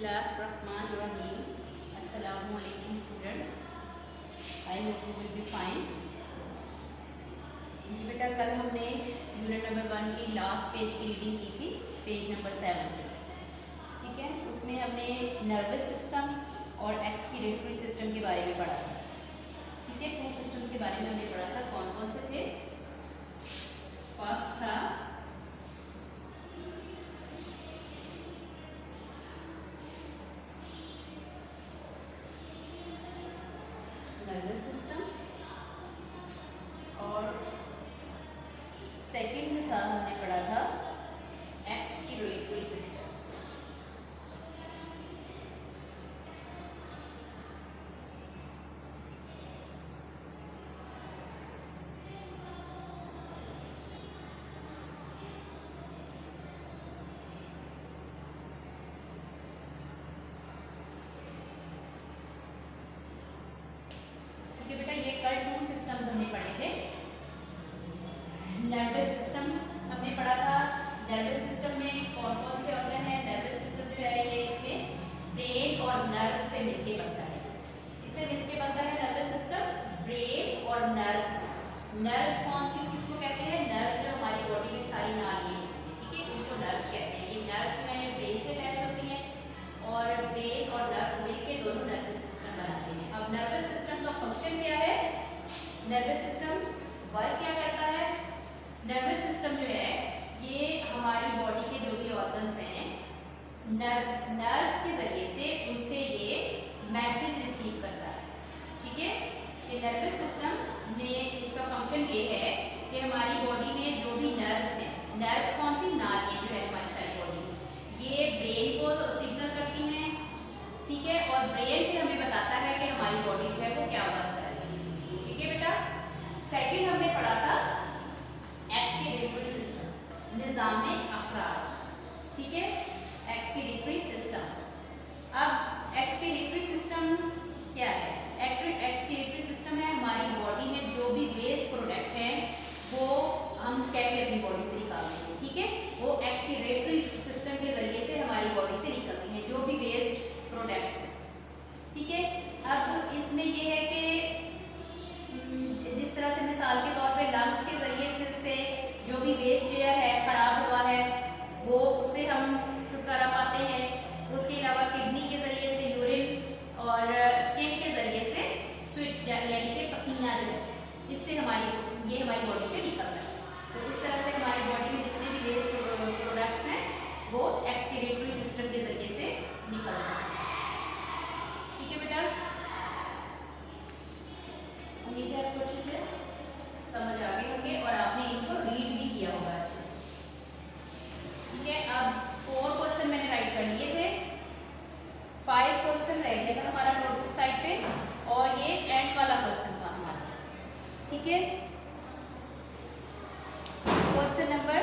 बिस्मिल्लाहिर्रहमानिर्रहीम। अस्सलामुअलैकुम students, I hope you will be fine. जी बेटा, कल हमने यूनिट नंबर 1 की लास्ट पेज की रीडिंग की थी, पेज नंबर 7 की। ठीक है, उसमें हमने नर्वस सिस्टम और एक्सक्रीटरी सिस्टम के बारे में पढ़ा था। ठीक है, 2 सिस्टम्स के बारे में हमने पढ़ा था। कौन कौन से थे? फर्स्ट था नर्वस सिस्टम और सेकंड था, हमने पढ़ा था एक्सक्रीटरी सिस्टम। ये कल 2 सिस्टम्स हमने पढ़े थे। नर्वस सिस्टम हमने पढ़ा था। नर्वस सिस्टम में कौन कौन से ऑर्गन है? नर्वस सिस्टम जो है ये इसमें ब्रेन और नर्व से मिलके बनता है। इससे मिलके बनता है नर्वस सिस्टम, ब्रेन और नर्व से। नर्व्स कौन सी किसको कहते हैं? नर्व्स जो हमारी बॉडी में सारी नालियां होती हैं, ठीक है, उनको नर्व्स कहते हैं। ये नर्व्स जो है ब्रेन से अटैच होती हैं और ब्रेन और नर्व्स मिलके दोनों नर्वस सिस्टम बनाते हैं। अब नर्वस सिस्टम का फंक्शन क्या है? नर्वस सिस्टम वर्क क्या करता है? नर्वस सिस्टम जो है ये हमारी बॉडी के जो भी ऑर्गन्स हैं, नर्व्स के जरिए से उनसे ये मैसेज रिसीव करता है। ठीक है, ये नर्वस सिस्टम में इसका फंक्शन ये है कि हमारी बॉडी में जो भी नर्व्स हैं, नर्व्स कौन सी? नालियां जो है हमारी सारी बॉडी में, ये ब्रेन को सिग्नल करती हैं। ठीक है, और ब्रेन फिर हमें बताता है कि हमारी बॉडी जो है वो क्या वर्क कर रही है। ठीक है बेटा, सेकंड हमने पढ़ा था एक्सक्रीटरी सिस्टम, निज़ाम अखराज। ठीक है, एक्सक्रीटरी सिस्टम। अब एक्सक्रीटरी सिस्टम क्या है? एक्सक्रीटरी सिस्टम है हमारी बॉडी में जो भी वेस्ट प्रोडक्ट है वो हम कैसे अपनी बॉडी से निकालते हैं। ठीक है, वो एक्सक्रीटरी सिस्टम के जरिए से हमारी बॉडी से निकलती हैं जो भी वेस्ट प्रोडक्ट्स हैं। ठीक है, अब इसमें ये है कि जिस तरह से मिसाल के तौर पे लंग्स के जरिए से जो भी वेस्ट एयर है, खराब हुआ है, वो उससे हम छुटकारा पाते हैं। उसके अलावा किडनी के जरिए से यूरिन और स्किन के जरिए से स्वेट यानी कि पसीना जो है, इससे ये हमारी बॉडी से निकलता है। तो इस तरह से हमारी बॉडी में जितने भी वेस्ट प्रोडक्ट्स हैं वो एक्सक्रीटरी सिस्टम के जरिए से निकलता है। ठीक है बेटा, उम्मीद है आपको अच्छे से समझ आ गए होंगे और आपने इनको रीड भी किया होगा अच्छे से। ठीक है, अब 4 क्वेश्चन मैंने राइट कर लिए थे, 5 क्वेश्चन रह गया था हमारा नोटबुक साइड पे और ये एंड वाला क्वेश्चन था हमारा। ठीक है, क्वेश्चन नंबर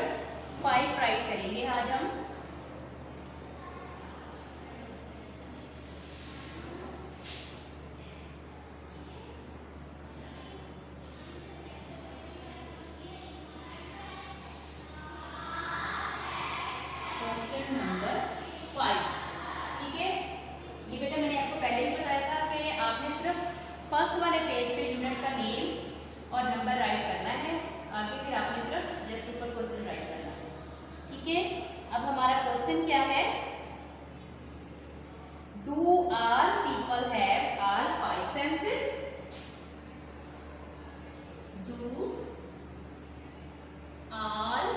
5 राइट करेंगे आज हम। Question number 5। ठीक है, ये बेटा मैंने आपको पहले ही बताया था कि आपने सिर्फ फर्स्ट वाले पेज पे यूनिट का नेम और नंबर राइट करना है, आगे फिर आपने सिर्फ जस्ट ऊपर क्वेश्चन राइट करना है। ठीक है, अब हमारा क्वेश्चन क्या है? Do all people have all 5 senses? Do all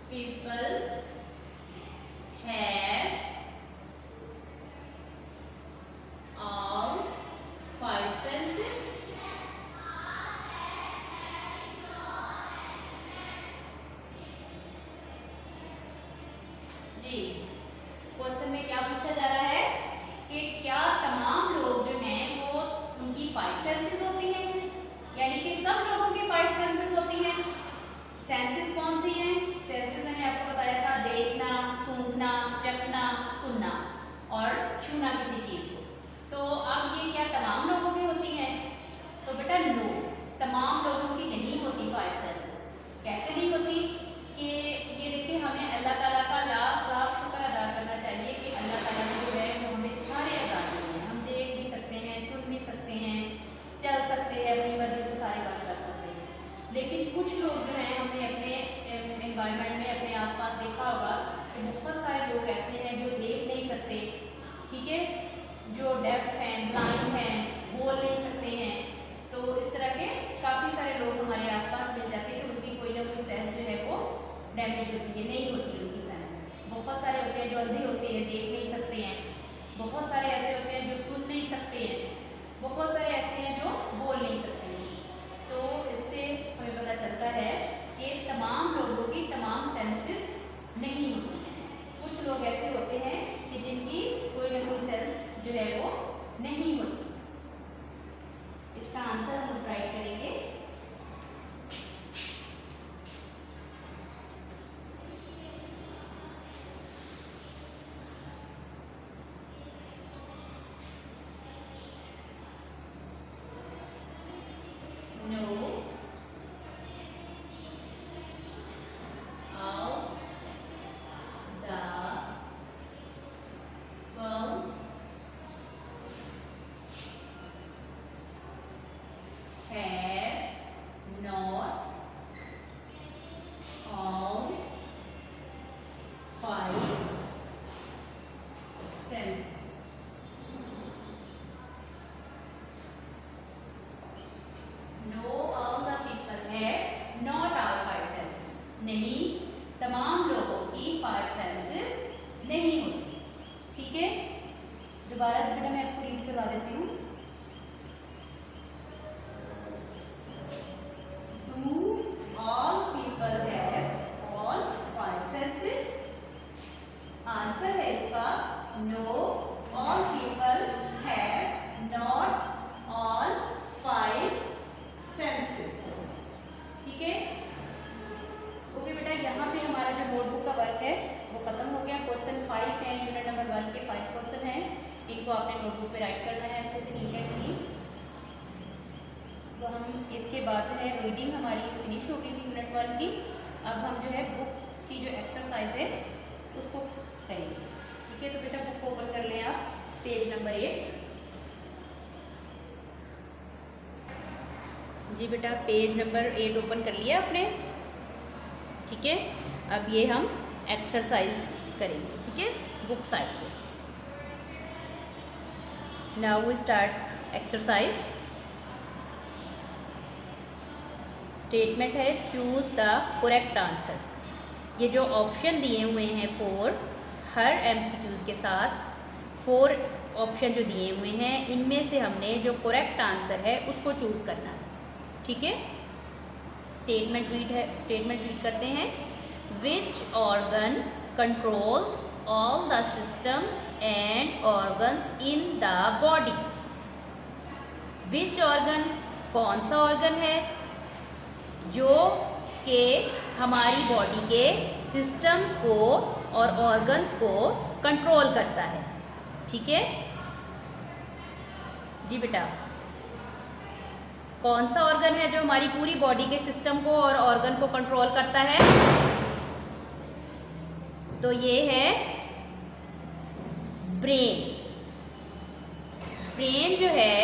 people have all 5 senses? जी, क्वेश्चन में क्या पूछा जा रहा है कि क्या तमाम लोग जो हैं वो उनकी 5 सेंसेस होती हैं, यानी कि सब लोगों की 5 सेंसेस होती हैं। सेंसेस कौन सी हैं? सेंसेस मैंने आपको बताया था, देखना, सूंघना, चखना, सुनना और छूना किसी चीज को। तो अब ये क्या तमाम लोगों की होती हैं? तो बेटा नो, तमाम लोगों की नहीं होती 5 सेंसेस। कैसे नहीं होती? कि ये देखिए, हमें अल्लाह ताला का लाख लाख शुक्र ठीक है, जो डेफ हैं, ब्लाइंड हैं, बोल नहीं सकते हैं, तो इस तरह के काफ़ी सारे लोग हमारे आसपास मिल जाते हैं कि उनकी कोई ना कोई सेंस जो है वो डैमेज होती है, नहीं होती उनकी सेंसेस। बहुत सारे होते हैं जो अंधे होते हैं, देख नहीं सकते हैं, बहुत सारे ऐसे होते हैं जो सुन नहीं सकते हैं, बहुत सारे ऐसे हैं जो बोल नहीं सकते हैं। तो इससे हमें पता चलता है कि तमाम लोगों की तमाम सेंसेस नहीं होती हैं। कुछ लोग ऐसे होते हैं कि जिनकी कोई ना कोई सेंस जो है वो नहीं होती। इसका आंसर हम राइट करेंगे। नो, नहीं, तमाम लोगों की 5 सेंसेस नहीं होती। ठीक है, दोबारा से बेटा मैं आपको रीड करवा देती हूँ। Do all people have all 5 senses? Answer है इसका no, all people have not all 5 senses. ठीक है, ओके बेटा, यहाँ पे हमारा जो नोटबुक का वर्क है वो खत्म हो गया। क्वेश्चन 5 है, यूनिट नंबर 1 के 5 क्वेश्चन हैं। इनको आपने नोटबुक पे राइट करना है अच्छे से, नीट एंड क्लीन। तो हम इसके बाद जो है रीडिंग हमारी फिनिश हो गई थी यूनिट 1 की। अब हम जो है बुक की जो एक्सरसाइज है उसको करेंगे। ठीक है, तो बेटा बुक को ओपन कर लें आप, पेज नंबर 8। जी बेटा, पेज नंबर 8 ओपन कर लिया आपने। ठीक है, अब ये हम एक्सरसाइज करेंगे। ठीक है, बुक साइड से। Now we start exercise. Statement है चूज द करेक्ट आंसर। ये जो ऑप्शन दिए हुए हैं 4, हर एमसीक्यूज के साथ 4 ऑप्शन जो दिए हुए हैं, इनमें से हमने जो करेक्ट आंसर है उसको चूज करना है। ठीक है, स्टेटमेंट रीड करते हैं। Which organ controls all the systems and organs in the body? Which organ, कौन सा ऑर्गन है जो कि हमारी बॉडी के सिस्टम्स को और ऑर्गन्स को कंट्रोल करता है। ठीक है जी बेटा, कौन सा ऑर्गन है जो हमारी पूरी बॉडी के सिस्टम को और ऑर्गन को कंट्रोल करता है? तो ये है ब्रेन। ब्रेन जो है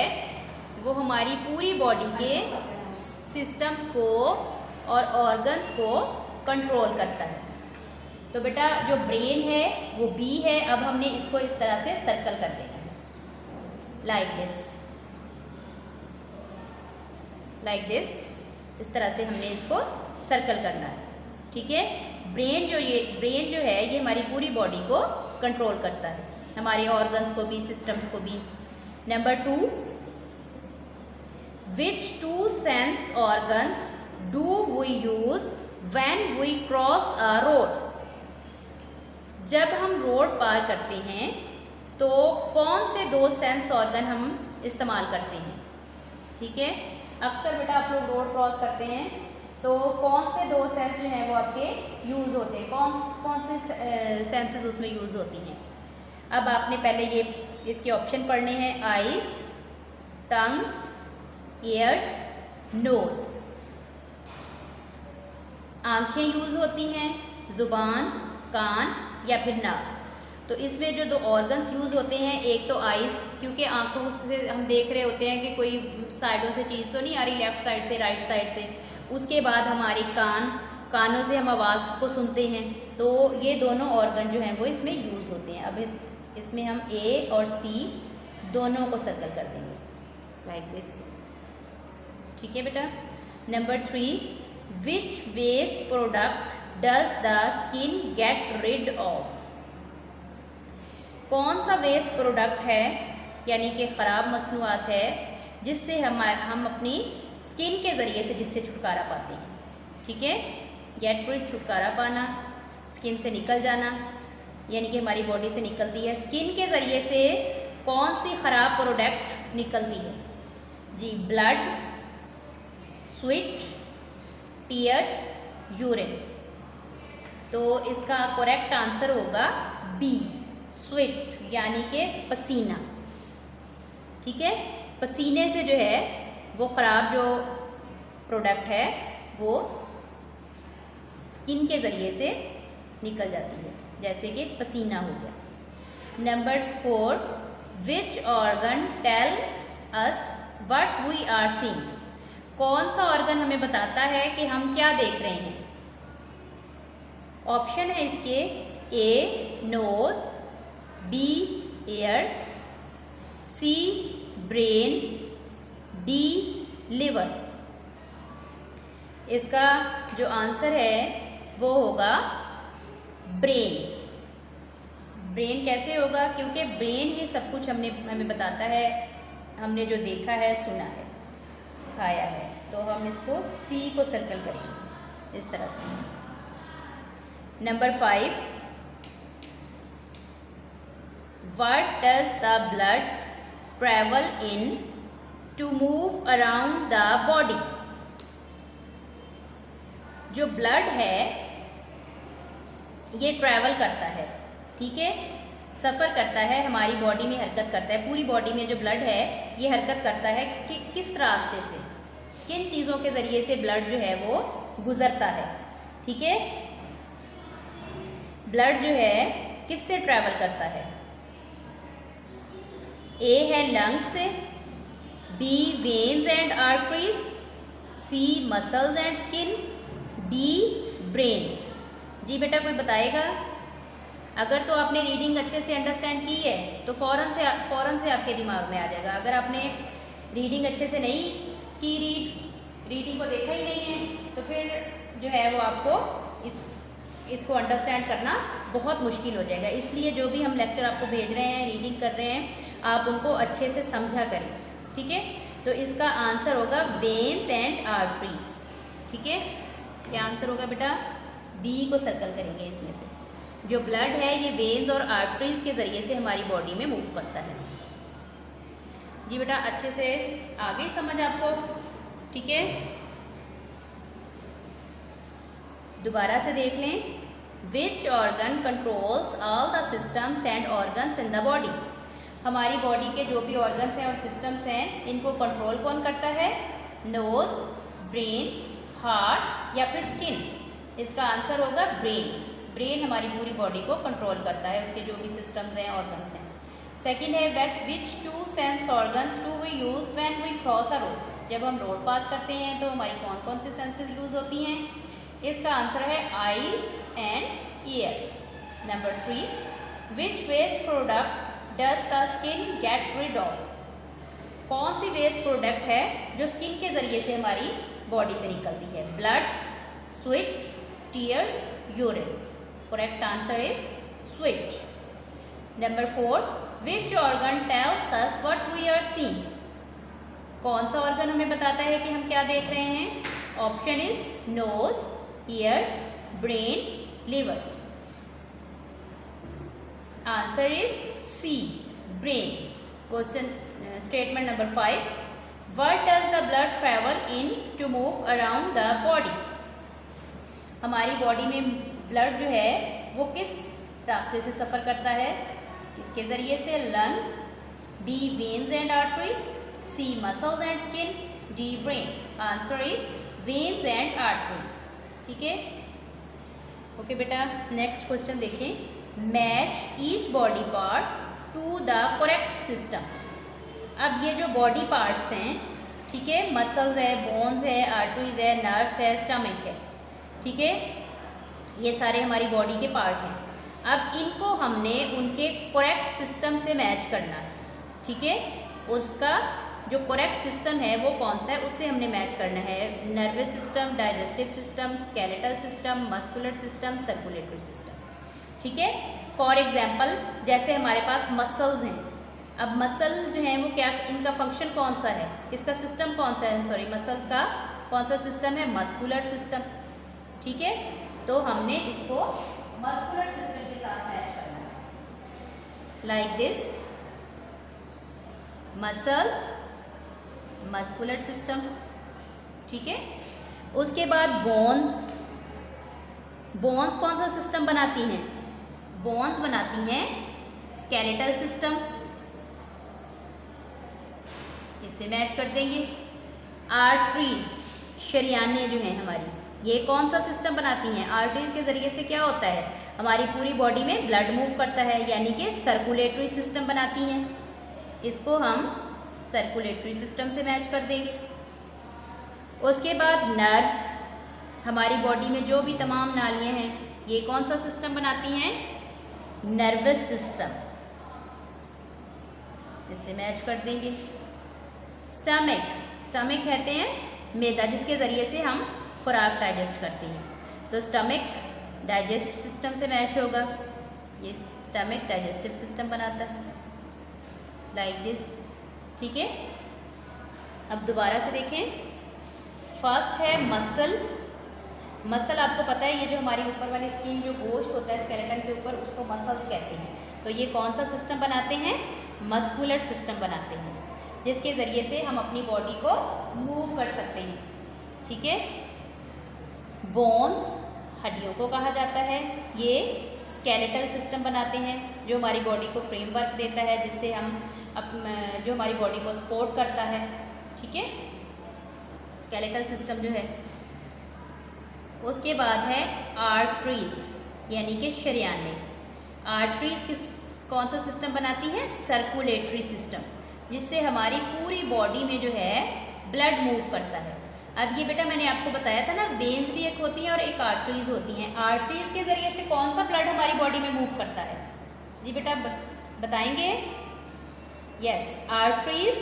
वो हमारी पूरी बॉडी के सिस्टम्स को और ऑर्गन्स को कंट्रोल करता है। तो बेटा जो ब्रेन है वो बी है। अब हमने इसको इस तरह से सर्कल कर देना है, लाइक दिस, इस तरह से हमने इसको सर्कल करना है। ठीक है, ब्रेन जो है ये हमारी पूरी बॉडी को कंट्रोल करता है, हमारे ऑर्गन्स को भी, सिस्टम्स को भी। Number 2, which 2 sense organs do we use when we cross a road? जब हम रोड पार करते हैं तो कौन से 2 सेंस ऑर्गन हम इस्तेमाल करते हैं? ठीक है, अक्सर बेटा आप लोग रोड क्रॉस करते हैं तो कौन से 2 सेंस जो हैं वो आपके यूज़ होते हैं? कौन से सेंसेस उसमें यूज़ होती हैं? अब आपने पहले ये इसके ऑप्शन पढ़ने हैं, आइज, टंग, ईयर्स, नोज। आंखें यूज़ होती हैं, जुबान, कान या फिर नाक। तो इसमें जो 2 ऑर्गन्स यूज़ होते हैं, एक तो आइज़, क्योंकि आंखों से हम देख रहे होते हैं कि कोई साइडों से चीज़ तो नहीं आ रही, लेफ़्ट साइड से, राइट साइड से। उसके बाद हमारे कानों से हम आवाज़ को सुनते हैं। तो ये दोनों ऑर्गन जो हैं वो इसमें यूज़ होते हैं। अब इसमें हम ए और सी दोनों को सर्कल कर देंगे लाइक दिस। ठीक है बेटा। Number 3, which waste product does the skin get rid of? कौन सा वेस्ट प्रोडक्ट है यानी कि ख़राब मसनूआत है जिससे हम अपनी स्किन के ज़रिए से जिससे छुटकारा पाते हैं। ठीक है, गेट रिड छुटकारा पाना, स्किन से निकल जाना, यानी कि हमारी बॉडी से निकलती है। स्किन के ज़रिए से कौन सी ख़राब प्रोडक्ट निकलती है जी? Blood, sweat, tears, urine. तो इसका करेक्ट आंसर होगा बी, स्वेट, यानी कि पसीना। ठीक है, पसीने से जो है वो ख़राब जो प्रोडक्ट है वो स्किन के ज़रिए से निकल जाती है, जैसे कि पसीना हो गया। Number 4, which organ tells us what we are seeing? कौन सा ऑर्गन हमें बताता है कि हम क्या देख रहे हैं? ऑप्शन है इसके ए नोज, बी ईयर, सी ब्रेन, डी लिवर। इसका जो आंसर है वो होगा ब्रेन। ब्रेन कैसे होगा? क्योंकि ब्रेन ही सब कुछ हमें बताता है, हमने जो देखा है, सुना है, खाया है। तो हम इसको सी को सर्कल करेंगे इस तरह से। Number 5, what does the blood travel in to move around the body? जो ब्लड है ये ट्रैवल करता है, ठीक है, सफ़र करता है, हमारी बॉडी में हरकत करता है। पूरी बॉडी में जो ब्लड है ये हरकत करता है कि किस रास्ते से, किन चीज़ों के ज़रिए से ब्लड जो है वो गुज़रता है। ठीक है, ब्लड जो है किससे ट्रैवल करता है? ए है लंग्स से, B veins and arteries, C muscles and skin, D brain. जी बेटा कोई बताएगा? अगर तो आपने रीडिंग अच्छे से अंडरस्टैंड की है तो फ़ौरन से आपके दिमाग में आ जाएगा। अगर आपने रीडिंग अच्छे से नहीं की, रीडिंग को देखा ही नहीं है, तो फिर जो है वो आपको इसको अंडरस्टैंड करना बहुत मुश्किल हो जाएगा। इसलिए जो भी हम लेक्चर आपको भेज रहे हैं, रीडिंग कर रहे हैं, आप उनको अच्छे से समझा करें। ठीक है, तो इसका आंसर होगा वेन्स एंड आर्टरीज। ठीक है, क्या आंसर होगा बेटा? बी को सर्कल करेंगे इसमें से। जो ब्लड है ये वेन्स और आर्टरीज के ज़रिए से हमारी बॉडी में मूव करता है। जी बेटा अच्छे से आ गई समझ आपको? ठीक है, दोबारा से देख लें। Which organ controls all the systems and organs in the body? हमारी बॉडी के जो भी ऑर्गन्स हैं और सिस्टम्स हैं इनको कंट्रोल कौन करता है? नोज, ब्रेन, हार्ट या फिर स्किन? इसका आंसर होगा ब्रेन। ब्रेन हमारी पूरी बॉडी को कंट्रोल करता है, उसके जो भी सिस्टम्स हैं, ऑर्गन्स हैं। सेकेंड है which two sense organs do we use when we cross a road? जब हम रोड पास करते हैं तो हमारी कौन कौन सी सेंसेस यूज़ होती हैं? इसका आंसर है eyes and ears. Number 3, which waste product does the skin get rid of? कौन सी वेस्ट प्रोडक्ट है जो स्किन के ज़रिए से हमारी बॉडी से निकलती है? Blood, sweat, tears, urine. Correct answer is sweat. Number 4, which organ tells us what we are seeing? कौन सा ऑर्गन हमें बताता है कि हम क्या देख रहे हैं? Option is nose, ear, brain, liver. Answer is C, brain. Question statement number 5, what does the blood travel in to move around the body? हमारी बॉडी में ब्लड जो है वो किस रास्ते से सफ़र करता है? किसके ज़रिए से? Lungs, B veins and arteries, C muscles and skin, D brain. Answer is veins and arteries. ठीक है, ओके बेटा नेक्स्ट क्वेश्चन देखें। Match each body part to the correct system. अब ये जो बॉडी पार्ट्स हैं, ठीक है, मसल्स है, बोन्स है, आर्टरीज है, नर्व्स है, स्टमक है, ठीक है, ये सारे हमारी बॉडी के पार्ट हैं। अब इनको हमने उनके करेक्ट सिस्टम से मैच करना है, ठीक है। उसका जो करेक्ट सिस्टम है वो कौन सा है, उससे हमने मैच करना है। Nervous system, digestive system, skeletal system, muscular system, circulatory system, ठीक है। फॉर एग्जाम्पल जैसे हमारे पास मसल्स हैं, अब मसल जो है वो क्या, इनका फंक्शन कौन सा है, इसका सिस्टम कौन सा है, सॉरी मसल्स का कौन सा सिस्टम है, मस्कुलर सिस्टम, ठीक है। तो हमने इसको मस्कुलर सिस्टम के साथ मैच करना है, like this muscle, muscular system, ठीक है। उसके बाद बोन्स, बोन्स कौन सा सिस्टम बनाती हैं, बोन्स बनाती हैं स्केलेटल सिस्टम, इसे मैच कर देंगे। आर्टरीज, शरियाने जो हैं हमारी, ये कौन सा सिस्टम बनाती हैं, आर्टरीज के ज़रिए से क्या होता है, हमारी पूरी बॉडी में ब्लड मूव करता है, यानी कि सर्कुलेटरी सिस्टम बनाती हैं, इसको हम सर्कुलेटरी सिस्टम से मैच कर देंगे। उसके बाद नर्व्स, हमारी बॉडी में जो भी तमाम नालियाँ हैं ये कौन सा सिस्टम बनाती हैं, नर्वस सिस्टम, इसे मैच कर देंगे। स्टमक, स्टमक कहते हैं मैदा, जिसके ज़रिए से हम खुराक डाइजेस्ट करते हैं, तो स्टमक डाइजेस्ट सिस्टम से मैच होगा, ये स्टमक डाइजेस्टिव सिस्टम बनाता है, लाइक दिस, ठीक है। अब दोबारा से देखें, फर्स्ट है मसल, मसल आपको पता है ये जो हमारी ऊपर वाली स्किन जो गोश्त होता है स्केलेटन के ऊपर, उसको मसल्स कहते हैं, तो ये कौन सा सिस्टम बनाते हैं, मस्कुलर सिस्टम बनाते हैं, जिसके ज़रिए से हम अपनी बॉडी को मूव कर सकते हैं, ठीक है। बोन्स, हड्डियों को कहा जाता है, ये स्केलेटल सिस्टम बनाते हैं, जो हमारी बॉडी को फ्रेमवर्क देता है, जिससे हम जो हमारी बॉडी को सपोर्ट करता है, ठीक है, स्केलेटल सिस्टम जो है। उसके बाद है आर्टरीज, यानी कि शरियाने, आर्टरीज किस कौन सा सिस्टम बनाती है, सर्कुलेटरी सिस्टम, जिससे हमारी पूरी बॉडी में जो है ब्लड मूव करता है। अब ये बेटा मैंने आपको बताया था ना, वेन्स भी एक होती हैं और एक आर्टरीज होती हैं, आर्टरीज के ज़रिए से कौन सा ब्लड हमारी बॉडी में मूव करता है, जी बेटा बताएंगे, यस, आर्टरीज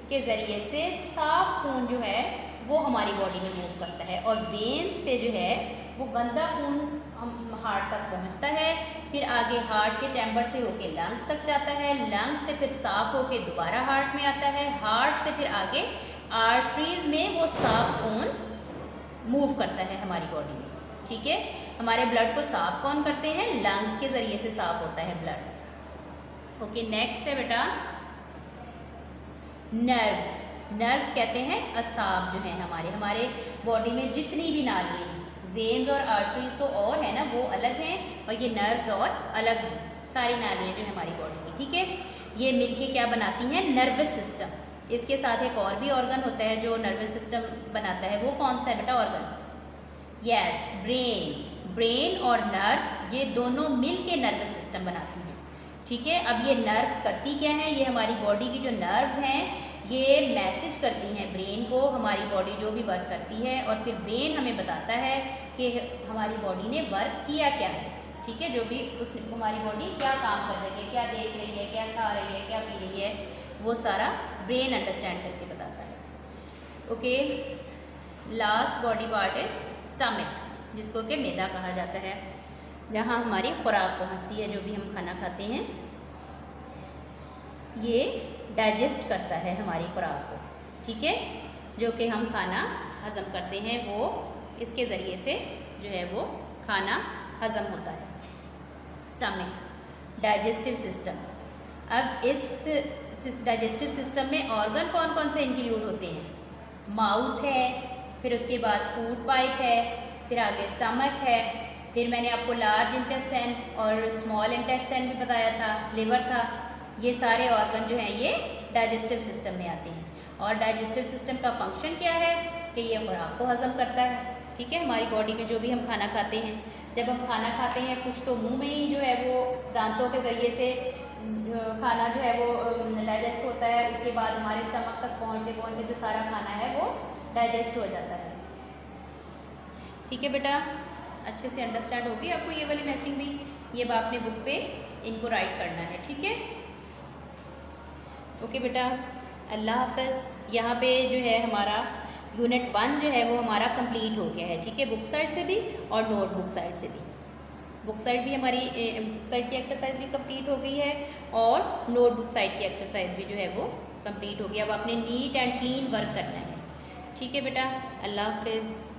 के ज़रिए से साफ खून जो है वो हमारी बॉडी में मूव करता है, और वेन से जो है वो गंदा खून हम हार्ट तक पहुंचता है, फिर आगे हार्ट के चैम्बर से होके लंग्स तक जाता है, लंग्स से फिर साफ होके दोबारा हार्ट में आता है, हार्ट से फिर आगे आर्टरीज में वो साफ खून मूव करता है हमारी बॉडी में, ठीक है। हमारे ब्लड को साफ कौन करते हैं, लंग्स के ज़रिए से साफ होता है ब्लड। ओके, नेक्स्ट है बेटा नर्व्स, नर्व्स कहते हैं असाब जो हैं हमारे बॉडी में जितनी भी नालियाँ हैं, वेन्स और आर्टरीज तो और है ना, वो अलग हैं, और ये नर्व्स और अलग हैं, सारी नालियाँ जो है हमारी बॉडी की, ठीक है। ये मिलके क्या बनाती हैं, नर्वस सिस्टम। इसके साथ एक और भी ऑर्गन होता है जो नर्वस सिस्टम बनाता है, वो कौन सा है बेटा ऑर्गन, यस, ब्रेन, ब्रेन और नर्व्स ये दोनों मिलके नर्वस सिस्टम बनाती हैं, ठीक है। अब ये नर्व्स करती क्या है, ये हमारी बॉडी की जो नर्व्स हैं ये मैसेज करती हैं ब्रेन को, हमारी बॉडी जो भी वर्क करती है, और फिर ब्रेन हमें बताता है कि हमारी बॉडी ने वर्क किया क्या है, ठीक है, जो भी उस हमारी बॉडी क्या काम कर रही है, क्या देख रही है, क्या खा रही है, क्या पी रही है, वो सारा ब्रेन अंडरस्टैंड करके बताता है। Okay, last body part is stomach, जिसको कि मैदा कहा जाता है, जहाँ हमारी खुराक पहुँचती है, जो भी हम खाना खाते हैं ये डाइजेस्ट करता है हमारी खुराक को, ठीक है, जो कि हम खाना हज़म करते हैं, वो इसके ज़रिए से जो है वो खाना हज़म होता है। Stomach, digestive system. अब इस डाइजेस्टिव सिस्टम में ऑर्गन कौन कौन से इंक्लूड होते हैं, माउथ है, फिर उसके बाद फूड पाइप है, फिर आगे स्टमक है, फिर मैंने आपको लार्ज इंटेस्टाइन और स्मॉल इंटेस्टाइन भी बताया था, लिवर था, ये सारे ऑर्गन जो हैं ये डाइजेस्टिव सिस्टम में आते हैं। और डाइजेस्टिव सिस्टम का फंक्शन क्या है कि ये खुराक को हज़म करता है, ठीक है, हमारी बॉडी में जो भी हम खाना खाते हैं, जब हम खाना खाते हैं कुछ तो मुंह में ही जो है वो दांतों के ज़रिए से खाना जो है वो डाइजेस्ट होता है, उसके बाद हमारे स्टमक तक पहुँचते पहुँचते जो सारा खाना है वो डाइजेस्ट हो जाता है, ठीक है बेटा। अच्छे से अंडरस्टैंड होगी आपको ये वाली मैचिंग भी। ये अब आपने बुक पे इनको राइट करना है, ठीक है। ओके बेटा, अल्लाह हाफ़िज़। यहाँ पे जो है हमारा यूनिट 1 जो है वो हमारा कंप्लीट हो गया है, ठीक है, बुक साइड से भी और नोटबुक साइड से भी। बुक साइड भी हमारी बुक साइड की एक्सरसाइज भी कंप्लीट हो गई है और नोटबुक साइड की एक्सरसाइज भी जो है वो कंप्लीट हो गई। अब आपने नीट एंड क्लीन वर्क करना है, ठीक है बेटा। अल्लाह हाफ़िज़।